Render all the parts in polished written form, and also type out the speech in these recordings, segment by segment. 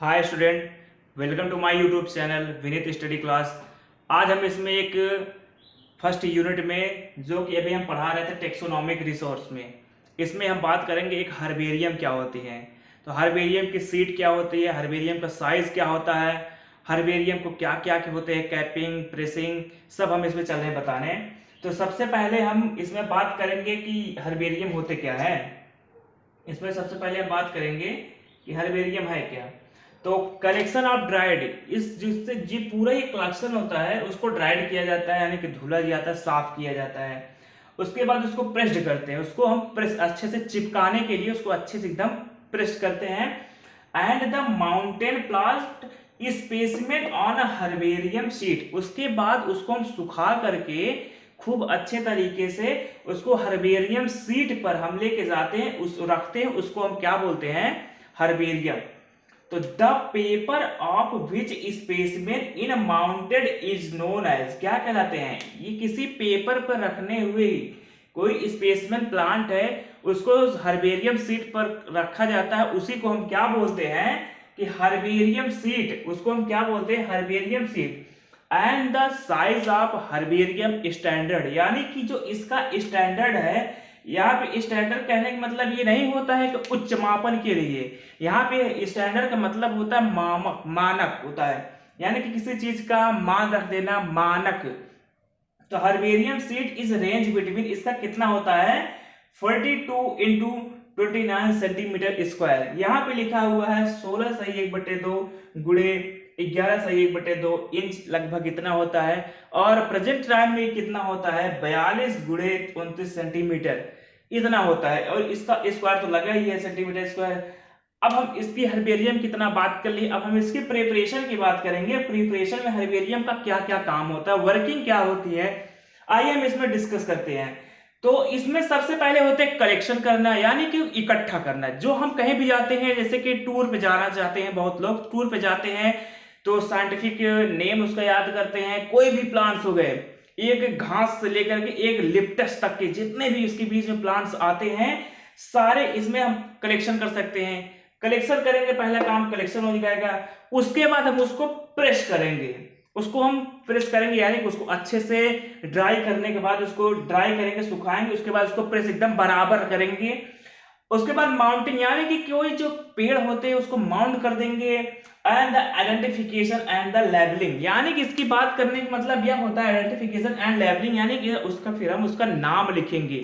Hi student, welcome to my YouTube channel Vineet study class. आज हम इसमें एक फर्स्ट यूनिट में जो कि अभी हम पढ़ा रहे थे टेक्सोनॉमिक रिसोर्स में, इसमें हम बात करेंगे एक हर्बेरियम क्या होती है। तो हर्बेरियम की सीट क्या होती है, हर्बेरियम का साइज क्या होता है, हर्बेरियम को क्या क्या होते हैं, कैपिंग, प्रेसिंग, सब हम इसमें चल रहे हैं बताने। तो सबसे पहले हम इसमें बात करेंगे कि हर्बेरियम होते क्या है। इसमें सबसे पहले हम बात करेंगे कि हर्बेरियम है क्या। तो कलेक्शन ऑफ ड्राइड, इस जिससे जी पूरा ये कलेक्शन होता है उसको ड्राइड किया जाता है, यानी कि धुला जाता है, साफ किया जाता है। उसके बाद उसको प्रेस्ड करते हैं, उसको हम प्रेस अच्छे से चिपकाने के लिए उसको अच्छे से एकदम प्रेस करते हैं। And the mountain प्लास्ट specimen on a herbarium sheet, उसके बाद उसको हम सुखा करके खूब अच्छे तरीके से उसको हर्बेरियम सीट पर हम लेके जाते हैं, उस रखते हैं, उसको हम क्या बोलते हैं, हर्बेरियम। तो the paper of which specimen in mounted is known as, क्या कहलाते हैं, ये किसी पेपर पर रखने हुए कोई स्पेसिमेन प्लांट है उसको हर्बेरियम सीट पर रखा जाता है, उसी को हम क्या बोलते हैं कि हर्बेरियम सीट, उसको हम क्या बोलते हैं, herbarium seat. And the size of herbarium standard, यानी कि जो इसका स्टैंडर्ड है, यहाँ पे स्टैंडर्ड कहने का मतलब ये नहीं होता है कि उच्च मापन के लिए, यहाँ पे स्टैंडर्ड का मतलब होता है मानक होता है, यानी कि किसी चीज का मान रख देना, मानक। तो herbarium seat is range between, इसका कितना होता है 42 इंटू 29 सेंटीमीटर स्क्वायर। यहाँ पे लिखा हुआ है 16/1/2 गुणे 11/1/2 इंच, लगभग इतना होता है। और प्रेजेंट टाइम में कितना होता है 42 गुणे 29 सेंटीमीटर, इतना होता है। और इसका स्क्वायर तो लगा ही है, सेंटीमीटर स्क्वायर। अब हम इसकी हर्बेरियम कितना बात कर ली, अब हम इसकी प्रिपरेशन की बात करेंगे। प्रिपरेशन में हर्बेरियम का क्या क्या काम होता है, वर्किंग क्या होती है, आइए हम इसमें डिस्कस करते हैं। तो इसमें सबसे पहले होते हैं कलेक्शन करना, यानी कि इकट्ठा करना। जो हम कहीं भी जाते हैं, जैसे कि टूर पे जाना चाहते हैं, बहुत लोग टूर पे जाते हैं तो साइंटिफिक नेम उसका याद करते हैं। कोई भी प्लांट्स हो गए, एक घास से लेकर के एक लिप्टस तक के जितने भी इसके बीच में प्लांट्स आते हैं, सारे इसमें हम कलेक्शन कर सकते हैं। कलेक्शन करेंगे, पहला काम कलेक्शन हो जाएगा। उसके बाद हम उसको प्रेस करेंगे, उसको हम प्रेस करेंगे, यानी कि उसको अच्छे से ड्राई करने के बाद उसको ड्राई करेंगे, सुखाएंगे, उसके बाद उसको प्रेस एकदम बराबर करेंगे। उसके बाद माउंटिंग, यानी कि कोई जो पेड़ होते हैं उसको माउंट कर देंगे। And the identification and the labelling, यानी कि इसकी बात करने का मतलब यह होता है आइडेंटिफिकेशन एंड लेबलिंग, यानी कि उसका फिर हम उसका नाम लिखेंगे।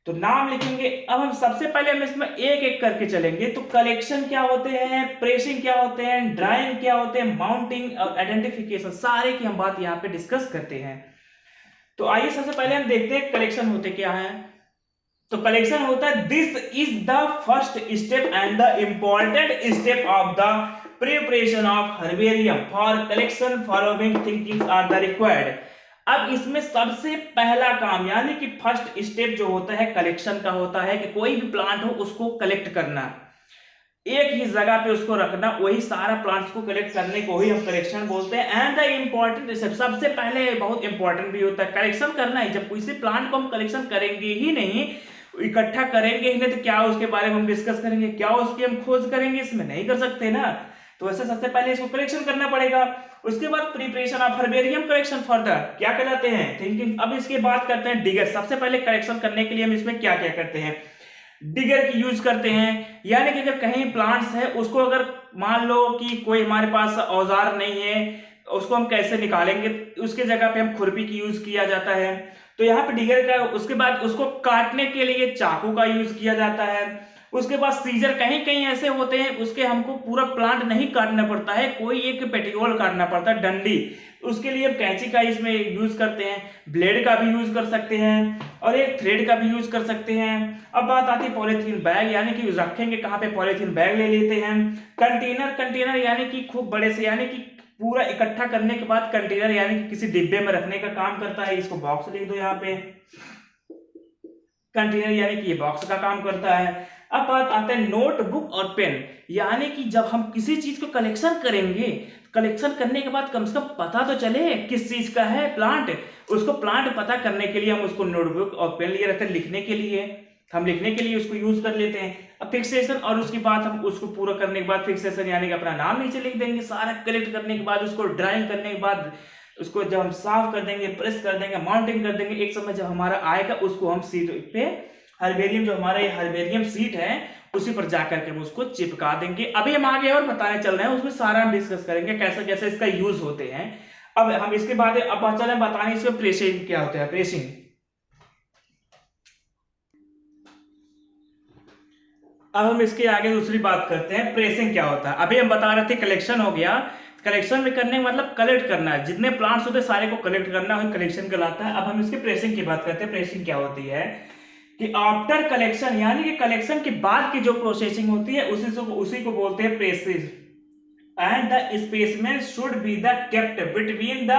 तो नाम लिखेंगे। अब हम सबसे पहले हम इसमें एक एक करके चलेंगे। तो कलेक्शन क्या होते हैं, प्रेसिंग क्या होते हैं, ड्राइंग क्या होते हैं, माउंटिंग और आइडेंटिफिकेशन, सारे की हम बात यहाँ पे डिस्कस करते हैं। तो आइए सबसे पहले हम देखते हैं कलेक्शन होते क्या है। तो कलेक्शन होता है, this is the first step and the important step of the preparation of herbarium for collection, following thinkings are the required. अब इसमें सबसे पहला काम, यानी कि फर्स्ट स्टेप जो होता है कलेक्शन का, होता है कि कोई भी प्लांट हो उसको कलेक्ट करना, एक ही जगह पे उसको रखना, वही सारा प्लांट्स को कलेक्ट करने को ही हम कलेक्शन बोलते हैं। एंड द इंपॉर्टेंट स्टेप, सबसे पहले बहुत इंपॉर्टेंट भी होता है कलेक्शन करना ही। जब किसी प्लांट को हम कलेक्शन करेंगे ही नहीं, इकट्ठा करेंगे ही नहीं, तो क्या उसके बारे में हम डिस्कस करेंगे, क्या उसकी हम खोज करेंगे, इसमें नहीं कर सकते ना। तो वैसे सबसे पहले इसको कलेक्शन करना पड़ेगा। उसके बाद preparation of herbarium collection further क्या कहलाते हैं, थिंकिंग। अब इसकी बात करते हैं डिगर। सबसे पहले कलेक्शन करने के लिए हम इसमें क्या क्या करते हैं, डिगर की यूज करते हैं। यानी कि अगर कहीं प्लांट्स है उसको, अगर मान लो कि कोई हमारे पास औजार नहीं है, उसको हम कैसे निकालेंगे, उसके जगह पे हम खुरपी की यूज किया जाता है। तो यहाँ पे डिगर का, उसके बाद उसको काटने के लिए चाकू का यूज किया जाता है। उसके बाद सीजर, कहीं कहीं ऐसे होते हैं उसके हमको पूरा प्लांट नहीं काटना पड़ता है, कोई एक पेटियोल काटना पड़ता है, डंडी, उसके लिए हम कैंची का इसमें यूज करते हैं। ब्लेड का भी यूज कर सकते हैं और एक थ्रेड का भी यूज कर सकते हैं। अब बात आती है पॉलीथीन बैग, यानी कि रखेंगे कहाँ पे, पॉलीथीन बैग ले लेते हैं। कंटेनर, कंटेनर यानी कि खूब बड़े से, यानी कि पूरा इकट्ठा करने के बाद कंटेनर, यानी कि किसी डिब्बे में रखने का काम करता है। इसको बॉक्स लिख दो यहाँ पे, कंटेनर यानी कि ये बॉक्स का काम करता है। अब बात आते हैं नोटबुक और पेन, यानी कि जब हम किसी चीज को कलेक्शन करेंगे, कलेक्शन करने के बाद कम से कम पता तो चले किस चीज का है प्लांट, उसको प्लांट पता करने के लिए हम उसको नोटबुक और पेन लिए रहते हैं, लिखने के लिए हम लिखने के लिए उसको यूज कर लेते हैं। फिक्सेशन, और उसके बाद हम उसको पूरा करने के बाद फिक्सेशन यानी कि अपना नाम नीचे लिख देंगे। सारा कलेक्ट करने के बाद उसको ड्राइंग करने के बाद उसको जब हम साफ कर देंगे, प्रेस कर देंगे, माउंटिंग कर देंगे, एक समय जब हमारा आएगा उसको हम सीट पे हर्बेरियम, जो हमारा ये हर्बेरियम सीट है उसी पर जाकर के हम उसको चिपका देंगे। अभी हम आगे और बताने चल रहे हैं, उसमें सारा हम डिस्कस करेंगे कैसे कैसे इसका यूज होते हैं। अब हम इसके बाद अब चले बताने इसमें प्रेसिंग क्या होता है। प्रेसिंग, अब हम इसके आगे दूसरी बात करते हैं, प्रेसिंग क्या होता है। अभी हम बता रहे थे कलेक्शन हो गया, कलेक्शन में करने का मतलब कलेक्ट करना है, जितने प्लांट्स होते हैं सारे को कलेक्ट करना है, कलेक्शन कहलाता है। अब हम इसके प्रेसिंग की बात करते हैं। प्रेसिंग क्या होती है कि आफ्टर कलेक्शन यानी कि कलेक्शन के बाद की जो प्रोसेसिंग होती है उसी को बोलते हैं pressing. And the specimen should be the kept between the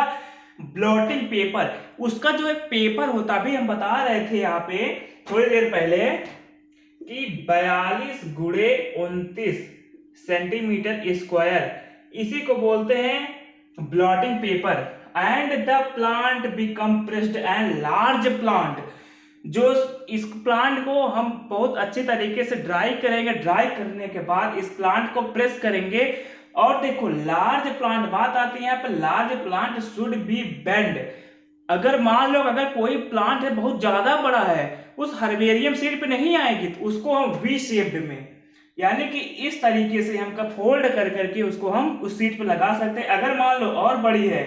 blotting paper, उसका जो एक पेपर होता है, अभी हम बता रहे थे यहाँ पे थोड़ी देर पहले कि 42 गुणे 29 सेंटीमीटर स्क्वायर, इसी को बोलते हैं blotting paper. And the plant become pressed and large plant, जो इस प्लांट को हम बहुत अच्छे तरीके से ड्राई करेंगे, ड्राई करने के बाद इस प्लांट को प्रेस करेंगे। और देखो लार्ज प्लांट, बात आती है यहाँ पे, large plant should be bend. अगर मान लो अगर कोई प्लांट है बहुत ज्यादा बड़ा है, उस हर्बेरियम सीट पे नहीं आएगी, तो उसको हम वी शेप्ड में यानी कि इस तरीके से हम फोल्ड कर करके उसको हम उस सीट पे लगा सकते हैं। अगर मान लो और बड़ी है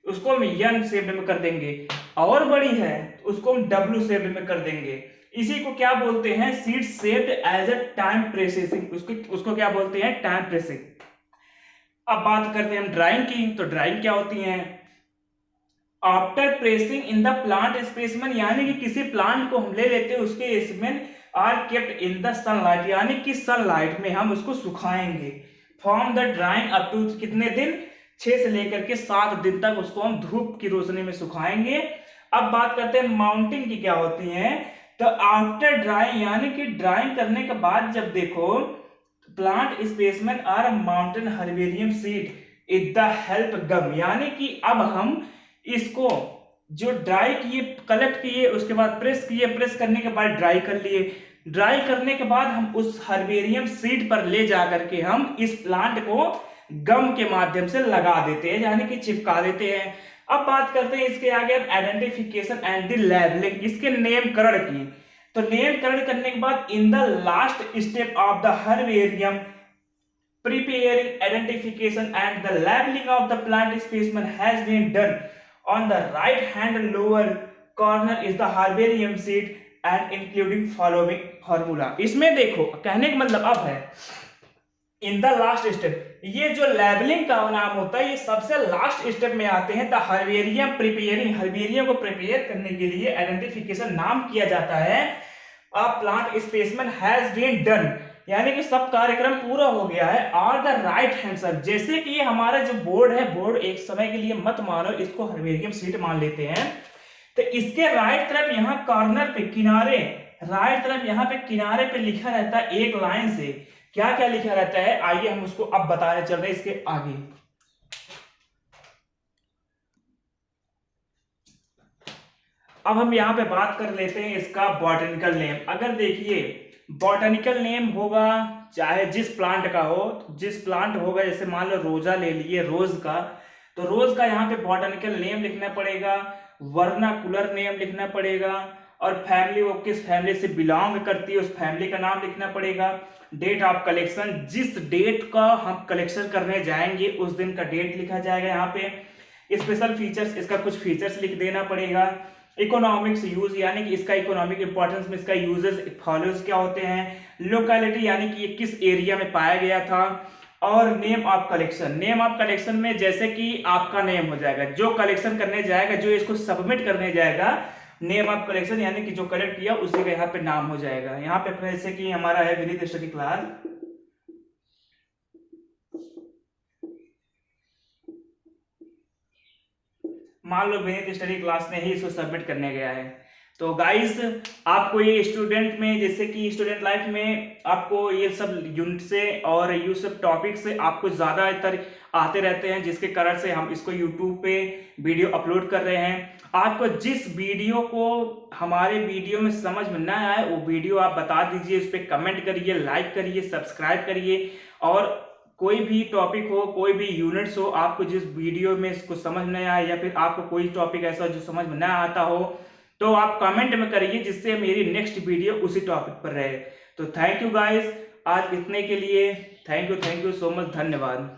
उसको हम एन शेप्ड में कर देंगे, और बड़ी है उसको हम डब्ल्यू शेप्ड में कर देंगे। इसी को क्या बोलते हैं, sheet shaped as a time pressing, उसको क्या बोलते हैं, टाइम प्रेसिंग। अब बात करते हैं हम ड्राइंग की, तो ड्राइंग क्या होती है। After pressing in the plant specimen, यानी कि किसी प्लांट को हम ले लेते हैं, उसके specimen are kept in the sunlight, यानी कि सनलाइट में हम उसको सुखाएंगे। From the drying up to कितने दिन, 6 से लेकर के 7 दिन तक उसको हम धूप की रोशनी में सुखाएंगे। अब बात करते हैं माउंटिंग की क्या होती है। तो आफ्टर ड्राइंग यानी कि ड्राइंग करने के बाद जब देखो plant specimen are mountain herbarium seed is the help gum, यानी कि अब हम इसको जो ड्राई किए, कलेक्ट किए, उसके बाद प्रेस किए, प्रेस करने के बाद ड्राई कर लिए, ड्राई करने के बाद हम उस हर्बेरियम सीड पर ले जाकर के हम इस प्लांट को गम के माध्यम से लगा देते हैं, यानी कि चिपका देते हैं। अब बात करते हैं इसके आगे आइडेंटिफिकेशन एंड द लेबलिंग, इसके नेमकरण की। तो नेमकरण करने के बाद in the last step of the herbarium preparing identification and the labeling of the plant specimen has been done. On the right hand lower corner is the herbarium seed and including following formula। इसमें देखो कहने का मतलब अब है in the last step, ये जो labelling का नाम होता है ये सबसे लास्ट स्टेप में आते हैं। द हर्बेरियम प्रिपेयरिंग, हर्बेरियम को प्रिपेयर करने के लिए आइडेंटिफिकेशन नाम किया जाता है। A plant specimen has been done, यानी कि सब कार्यक्रम पूरा हो गया है। और द राइट हैंड साइड, जैसे कि ये हमारा जो बोर्ड है, बोर्ड एक समय के लिए मत मानो, इसको हर्बेरियम सीट मान लेते हैं। तो इसके राइट तरफ यहाँ कॉर्नर पे किनारे, राइट तरफ यहाँ पे किनारे पे लिखा रहता है एक लाइन से, क्या क्या लिखा रहता है, आइए हम उसको अब बताने चल रहे हैं इसके आगे। अब हम यहाँ पे बात कर लेते हैं इसका बॉटनिकल नेम। अगर देखिए बॉटनिकल नेम होगा चाहे जिस प्लांट का हो, जिस प्लांट होगा, जैसे मान लो रोजा ले लिए, रोज का, तो रोज का यहाँ पे बॉटनिकल नेम लिखना पड़ेगा, वर्नाकुलर नेम लिखना पड़ेगा, और फैमिली वो किस फैमिली से बिलोंग करती है उस फैमिली का नाम लिखना पड़ेगा। डेट ऑफ कलेक्शन, जिस डेट का हम कलेक्शन करने जाएंगे उस दिन का डेट लिखा जाएगा यहाँ पे। स्पेशल फीचर्स, इसका कुछ फीचर्स लिख देना पड़ेगा। इकोनॉमिक्स यूज, यानी कि इसका इकोनॉमिक इंपॉर्टेंस में इसका यूजेस फॉलोज क्या होते हैं। लोकेलिटी, यानी कि ये किस एरिया में पाया गया था। और name of collection, name of collection में जैसे कि आपका नेम हो जाएगा, जो कलेक्शन करने जाएगा, जो इसको सबमिट करने जाएगा, नेम ऑफ कलेक्शन यानी कि जो कलेक्ट किया उसी का यहाँ पे नाम हो जाएगा। यहाँ पे जैसे कि हमारा है विनीत स्टडी क्लास, मान लो विनीत स्टडी क्लास ने ही इसको सबमिट करने गया है। तो गाइस आपको ये स्टूडेंट में, जैसे कि स्टूडेंट लाइफ में आपको ये सब यूनिट से और ये सब टॉपिक से आपको ज्यादातर आते रहते हैं, जिसके कारण से हम इसको यूट्यूब पे वीडियो अपलोड कर रहे हैं। आपको जिस वीडियो को हमारे वीडियो में समझ में ना आए वो वीडियो आप बता दीजिए, उस पर कमेंट करिए, लाइक करिए, सब्सक्राइब करिए। और कोई भी टॉपिक हो, कोई भी यूनिट्स हो, आपको जिस वीडियो में इसको समझ नहीं आए या फिर आपको कोई टॉपिक ऐसा जो समझ में ना आता हो तो आप कमेंट में करिए, जिससे मेरी नेक्स्ट वीडियो उसी टॉपिक पर रहे। तो थैंक यू गाइस, आज इतने के लिए। थैंक यू सो मच, धन्यवाद।